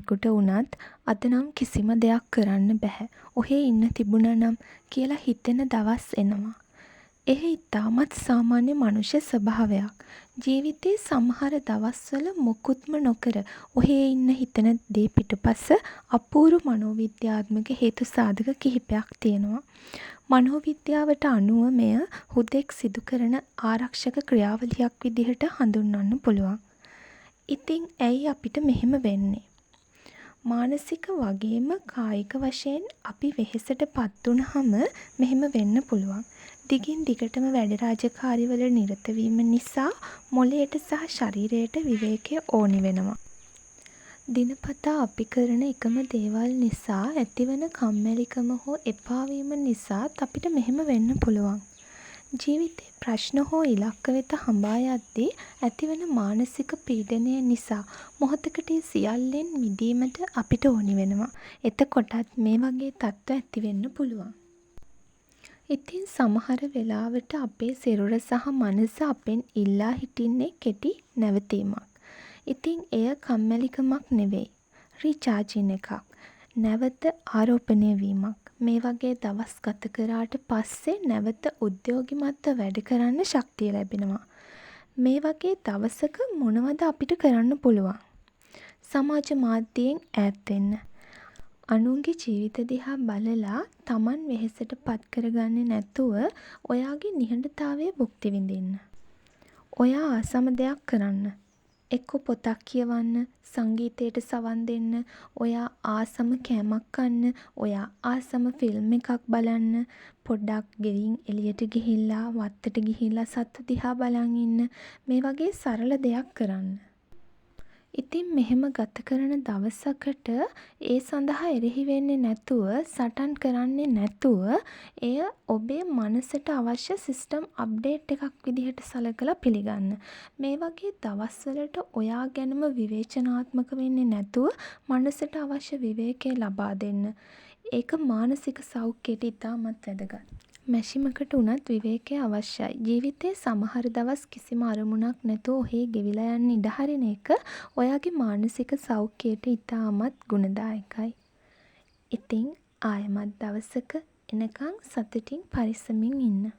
කෙනෙකුට වුණත් අද නම් කිසිම දෙයක් කරන්න බැහැ. ඔහේ ඉන්න තිබුණා නම් කියලා හිතෙන දවස් එනවා. එය ඉතාමත් සාමාන්‍ය මනුෂ්‍ය ස්වභාවයක්. ජීවිතේ සමහර දවස්වල මොකුත්ම නොකර ඔහේ ඉන්න හිතෙන දේ පිටුපස අපූර්ව මනෝවිද්‍යාත්මක හේතු සාධක කිහිපයක් තියෙනවා. මනෝවිද්‍යාවට අනුව මෙය හුදෙක් සිදු කරන ආරක්ෂක ක්‍රියාවලියක් විදිහට හඳුන්වන්න පුළුවන්. ඉතින් ඇයි අපිට මෙහෙම වෙන්නේ? මානසික වගේම කායික වශයෙන් අපි වෙහෙසට පත් වුණාම මෙහෙම වෙන්න පුළුවන්. දිගින් දිගටම වැඩ රාජකාරිවල නිරත වීම නිසා මොළයට සහ ශරීරයට විවේකය ඕනි වෙනවා. දිනපතා අපි කරන එකම දේවල් නිසා ඇතිවන කම්මැලිකම හෝ එපා වීම නිසාත් අපිට මෙහෙම වෙන්න පුළුවන්. ජීවිතේ ප්‍රශ්න හෝ ඉලක්ක වෙත හඹා යද්දී ඇතිවන මානසික පීඩනය නිසා මොහොතකට සියල්ලෙන් මිදීමට අපිට ඕනි වෙනවා. එතකොටත් මේ වගේ තත්ත්ව ඇති වෙන්න පුළුවන්. ඉතින් සමහර වෙලාවට අපේ සිරුර සහ මනස අපෙන් ඉල්ලා හිටින්නේ කෙටි නැවතීමක්. ඉතින් එය කම්මැලිකමක් නෙවෙයි. රීචාර්ජින් එකක්. නැවත ආරෝපණය වීමක්. මේ වගේ දවස් ගත කරාට පස්සේ නැවත උද්‍යෝගිමත්ව වැඩ කරන්න ශක්තිය ලැබෙනවා. මේ වගේ දවසක මොනවද අපිට කරන්න පුළුවන්? සමාජ මාධ්‍යයෙන් ඈත් වෙන්න. අනුන්ගේ ජීවිත දිහා බලලා Taman වෙහෙසට පත් කරගන්නේ නැතුව ඔයාගේ නිහඬතාවය භුක්ති විඳින්න. ඔයා ආසම දෙයක් කරන්න. එක්ක පොතක් කියවන්න, සංගීතයට සවන් දෙන්න, ඔයා ආසම කෑමක් කන්න, ඔයා ආසම ෆිල්ම් එකක් බලන්න, පොඩ්ඩක් ගෙයින් එළියට ගිහිල්ලා වත්තට ගිහිල්ලා සත්තු දිහා බලන් ඉන්න. මේ වගේ සරල දෙයක් කරන්න. ඉතින් මෙහෙම ගත කරන දවසකට ඒ සඳහා එරෙහි වෙන්නේ නැතුව, සටන් කරන්නේ නැතුව, එය ඔබේ මනසට අවශ්‍ය සිස්ටම් අප්ඩේට් එකක් විදිහට සලකලා පිළිගන්න. මේ වගේ දවස්වලට ඔයා ගැනම විවේචනාත්මක වෙන්නේ නැතුව මනසට අවශ්‍ය විවේකය ලබා දෙන්න. ඒක මානසික සෞඛ්‍යයට ඉතාමත් වැදගත්. මැෂිමකට උනත් විවේකය අවශ්‍යයි. ජීවිතේ සමහර දවස් කිසිම අරමුණක් නැතුව ඔහේ ගෙවිලා යන්න ඉඩ හරින එක ඔයාගේ මානසික සෞඛ්‍යයට ඉතාමත් ගුණදායකයි. ඉතින් ආයෙමත් දවසක එනකන් සතුටින් පරිස්සමින් ඉන්න.